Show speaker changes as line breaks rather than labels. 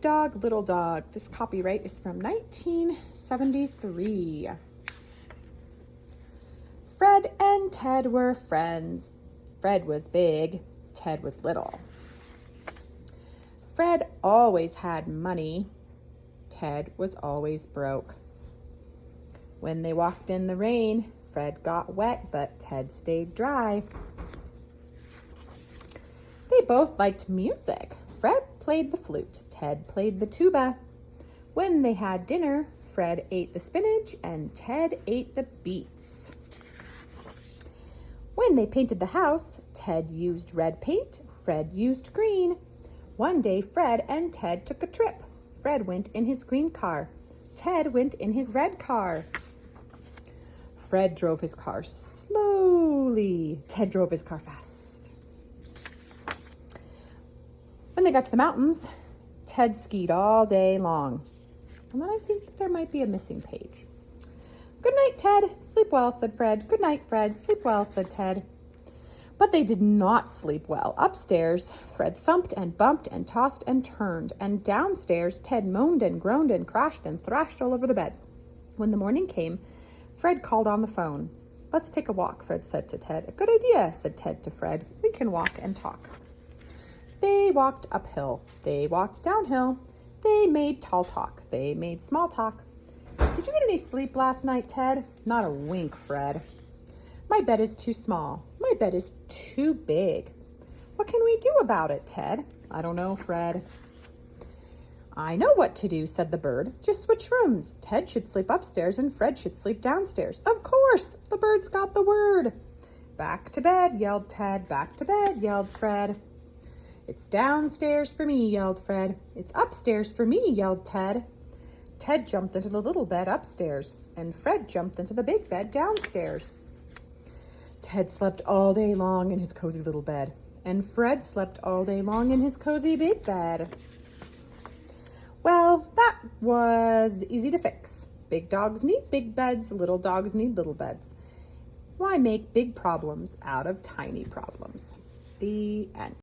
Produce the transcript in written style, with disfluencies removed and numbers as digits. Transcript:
Big Dog, Little Dog. This copyright is from 1973. Fred and Ted were friends. Fred was big, Ted was little. Fred always had money. Ted was always broke. When they walked in the rain, Fred got wet, but Ted stayed dry. They both liked music. Fred played the flute, Ted played the tuba. When they had dinner, Fred ate the spinach and Ted ate the beets. When they painted the house, Ted used red paint, Fred used green. One day, Fred and Ted took a trip. Fred went in his green car. Ted went in his red car. Fred drove his car slowly. Ted drove his car fast. When they got to the mountains, Ted skied all day long. And then I think there might be a missing page. Good night, Ted. Sleep well, said Fred. Good night, Fred. Sleep well, said Ted. But they did not sleep well. Upstairs, Fred thumped and bumped and tossed and turned. And downstairs, Ted moaned and groaned and crashed and thrashed all over the bed. When the morning came, Fred called on the phone. Let's take a walk, Fred said to Ted. A good idea, said Ted to Fred. We can walk and talk. They walked uphill. They walked downhill. They made tall talk. They made small talk. Did you get any sleep last night, Ted? Not a wink, Fred. My bed is too small. My bed is too big. What can we do about it, Ted? I don't know, Fred. I know what to do, said the bird. Just switch rooms. Ted should sleep upstairs and Fred should sleep downstairs. Of course, the birds got the word. Back to bed, yelled Ted. Back to bed, yelled Fred. It's downstairs for me, yelled Fred. It's upstairs for me, yelled Ted. Ted jumped into the little bed upstairs, and Fred jumped into the big bed downstairs. Ted slept all day long in his cozy little bed, and Fred slept all day long in his cozy big bed. Well, that was easy to fix. Big dogs need big beds, little dogs need little beds. Why make big problems out of tiny problems? The end.